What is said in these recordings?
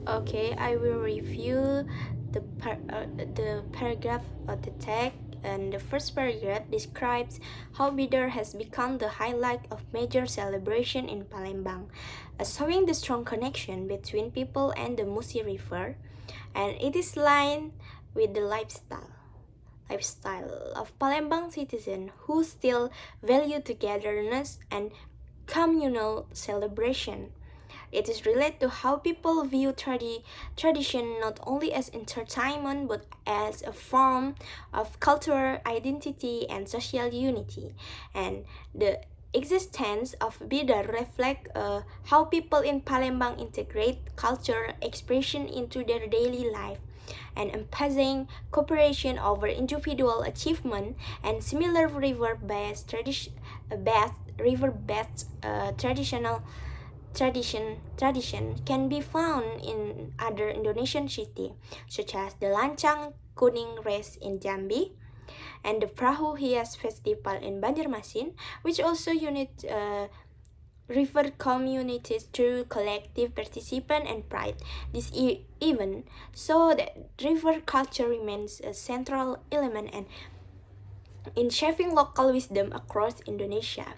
Okay, I will review the paragraph of the text. And the first paragraph describes how Bidar has become the highlight of major celebration in Palembang, showing the strong connection between people and the Musi River, and it is lined with the lifestyle of Palembang citizens who still value togetherness and communal celebration. It is related to how people view tradition not only as entertainment but as a form of cultural identity and social unity. And the existence of Bidar reflect how people in Palembang integrate cultural expression into their daily life and emphasizing cooperation over individual achievement and similar river-based tradition can be found in other Indonesian cities, such as the Lancang Kuning Race in Jambi and the Perahu Hias Festival in Banjarmasin, which also unite river communities through collective participation and pride. This event so that river culture remains a central element and in shaping local wisdom across Indonesia.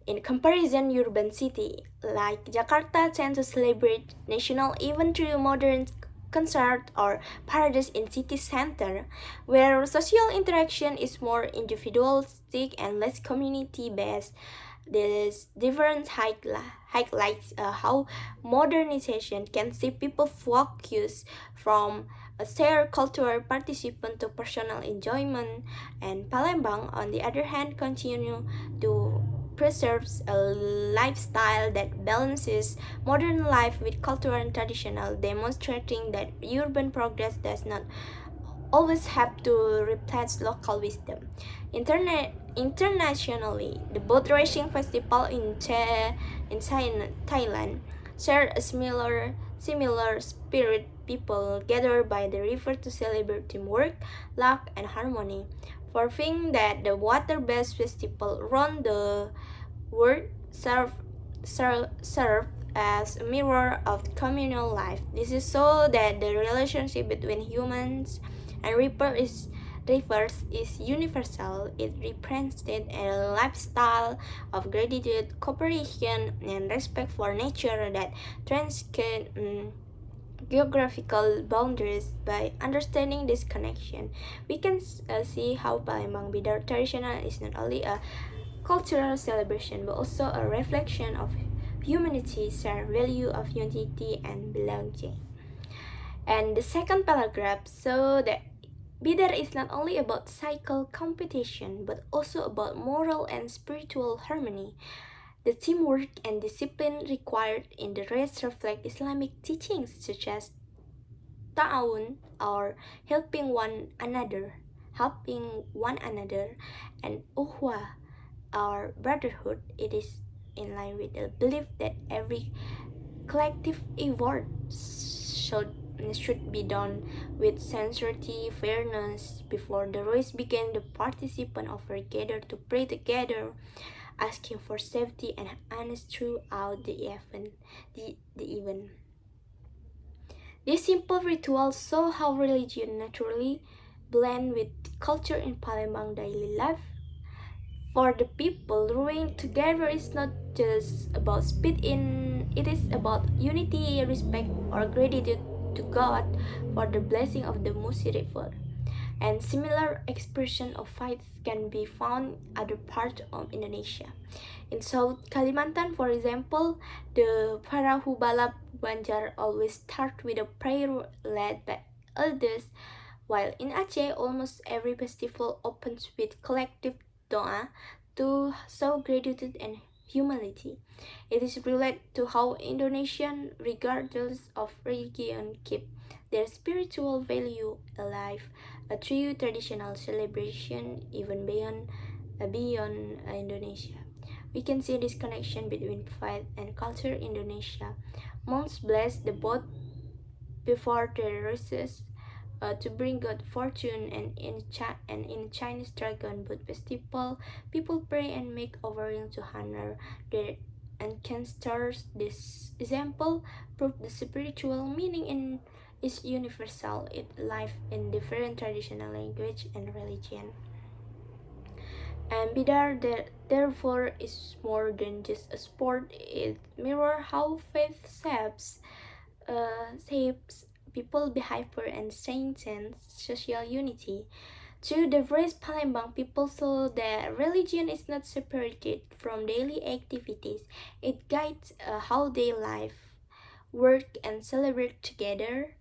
In comparison, urban cities like Jakarta tend to celebrate national events through modern concert or parades in city center, where social interaction is more individualistic and less community-based. This difference highlights how modernization can see people focus from a shared cultural participation to personal enjoyment, and Palembang, on the other hand, continue to preserves a lifestyle that balances modern life with cultural and traditional, demonstrating that urban progress does not always have to reflect local wisdom. Internationally, the boat racing festival in Thailand share a similar spirit. People gather by the river to celebrate teamwork, luck, and harmony. For thing that the water-based festival around the world serve as a mirror of communal life. This is so that the relationship between humans and rivers is universal. It represents a lifestyle of gratitude, cooperation, and respect for nature that transcends geographical boundaries. By understanding this connection, we can see how Palembang Bidar traditional is not only a cultural celebration but also a reflection of humanity's shared value of unity and belonging. And the second paragraph so that Bidar is not only about cycle competition but also about moral and spiritual harmony. The teamwork and discipline required in the race reflect Islamic teachings such as ta'awun or helping one another and uhwa or brotherhood. It is in line with the belief that every collective effort should be done with sincerity, fairness. Before the race began, the participants often gathered to pray together, asking for safety and honesty throughout the event. The event. These simple rituals show how religion naturally blend with culture in Palembang daily life. For the people, rowing together is not just about it is about unity, respect, or gratitude to God for the blessing of the Musi River. And similar expression of faith can be found other parts of Indonesia. In South Kalimantan, for example, the Parahu Balap Banjar always start with a prayer led by elders, while in Aceh, almost every festival opens with collective doa to show gratitude and humility. It is related to how Indonesians, regardless of religion, keep their spiritual value alive, a true traditional celebration even beyond Indonesia. We can see this connection between faith and culture in Indonesia. Monks bless the boat before the races to bring good fortune, and in Chinese Dragon Boat Festival, people pray and make offerings to honor their ancestors. This example proved the spiritual meaning in is universal. It lives in different traditional language and religion. And Bidar therefore is more than just a sport. It mirrors how faith shapes people behavior and strengthens social unity. To the race Palembang, people saw that religion is not separated from daily activities. It guides how they live, work, and celebrate together.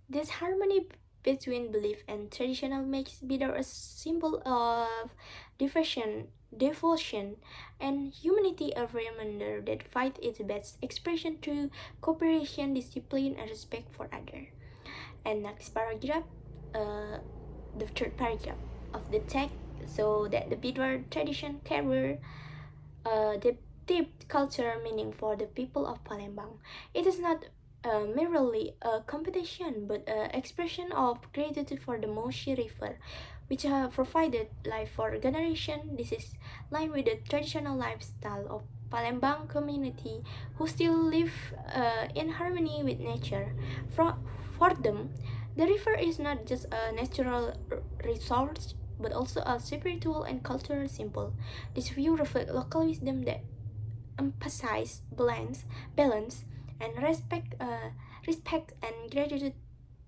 This harmony between belief and traditional makes Bidar a symbol of devotion, and humanity, a reminder that faith is best expression through cooperation, discipline, and respect for others. And next paragraph, uh, the third paragraph of the text, so that the Bidar tradition carry the deep cultural meaning for the people of Palembang. It is not merely a competition, but an expression of gratitude for the Moshi River, which have provided life for generations. This is line with the traditional lifestyle of Palembang community who still live in harmony with nature. For them, the river is not just a natural resource, but also a spiritual and cultural symbol. This view reflects local wisdom that emphasize balance, and respect and gratitude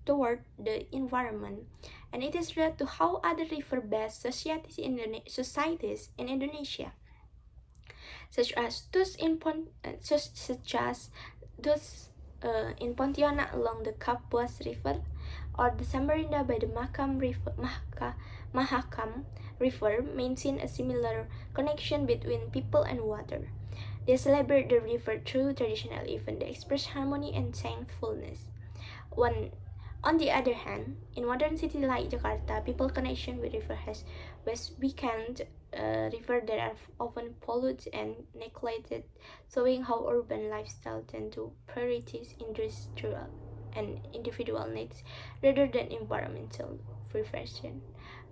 toward the environment. And it is related to how other river-based societies in Indonesia, such as those in Pontianak along the Kapuas River, or the Samarinda by the Mahakam River, maintain a similar connection between people and water. They celebrate the river through traditional events that express harmony and thankfulness. On the other hand, in modern cities like Jakarta, people's connection with river was weakened. Rivers that are often polluted and neglected, showing how urban lifestyle tend to prioritize industrial and individual needs rather than environmental preservation.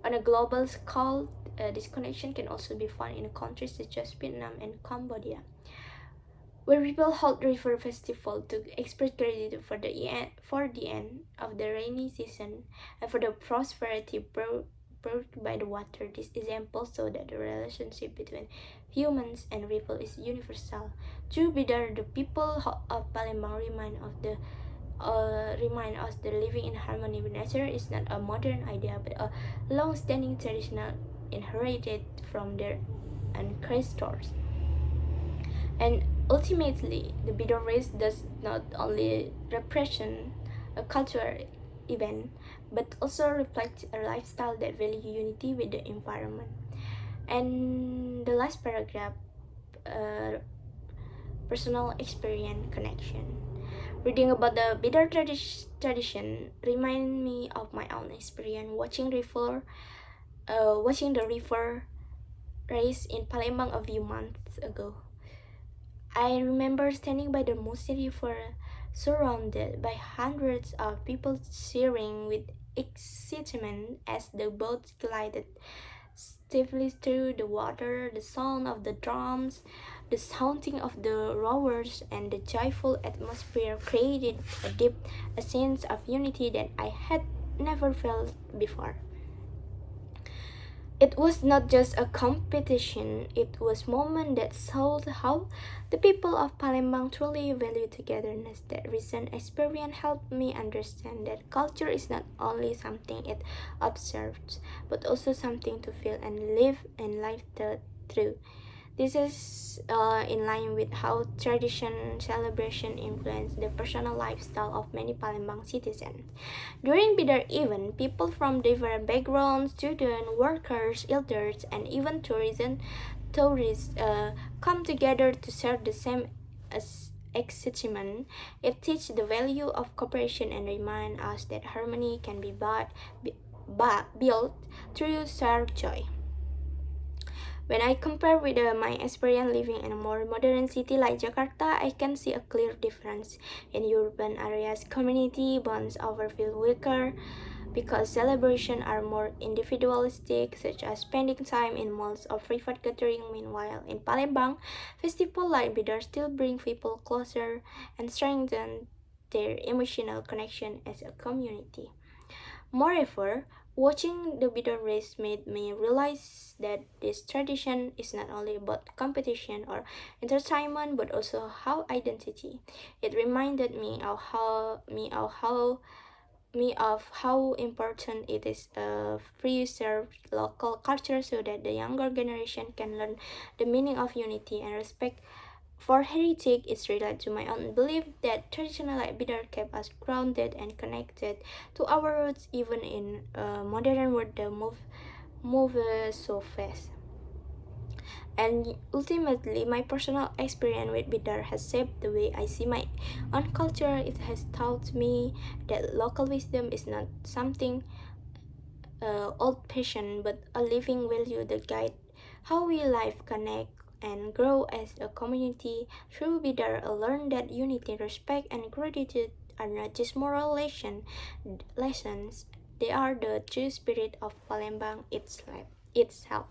On a global scale, this connection can also be found in countries such as Vietnam and Cambodia, where people hold river festival to express gratitude for the end of the rainy season and for the prosperity brought by the water. This example show that the relationship between humans and river is universal. Through Bidar, the people of Palembang remind us that living in harmony with nature is not a modern idea but a long-standing traditional inherited from their ancestors. And ultimately, the Bidar race does not only represent a cultural event, but also reflects a lifestyle that values unity with the environment. And the last paragraph, personal experience connection. Reading about the Bidar tradition remind me of my own experience watching the river race in Palembang a few months ago. I remember standing by the Musi River, surrounded by hundreds of people cheering with excitement as the boats glided stiffly through the water. The sound of the drums, the sounding of the rowers, and the joyful atmosphere created a sense of unity that I had never felt before. It was not just a competition, it was a moment that showed how the people of Palembang truly value togetherness. That recent experience helped me understand that culture is not only something it observes, but also something to feel and live through. This is in line with how tradition celebration influence the personal lifestyle of many Palembang citizens. During Bidar event, people from different backgrounds, students, workers, elders, and even tourists come together to share the same excitement. It teaches the value of cooperation and remind us that harmony can be built through shared joy. When I compare with my experience living in a more modern city like Jakarta, I can see a clear difference. In urban areas, community bonds often feel weaker because celebrations are more individualistic, such as spending time in malls or private gathering. Meanwhile, in Palembang, festivals like Bidar still bring people closer and strengthen their emotional connection as a community. Moreover, watching the Bidar race made me realize that this tradition is not only about competition or entertainment but also how identity. It reminded me of how important it is to preserve local culture so that the younger generation can learn the meaning of unity and respect for heritage. Is related to my own belief that traditional like Bidar kept us grounded and connected to our roots even in a modern world that move so fast. And ultimately, my personal experience with Bidar has shaped the way I see my own culture. It has taught me that local wisdom is not something old-fashioned but a living value that guide how we live, connect, and grow as a community. Through Bidar, I learned that unity, respect, and gratitude are not just lessons; they are the true spirit of Palembang itself.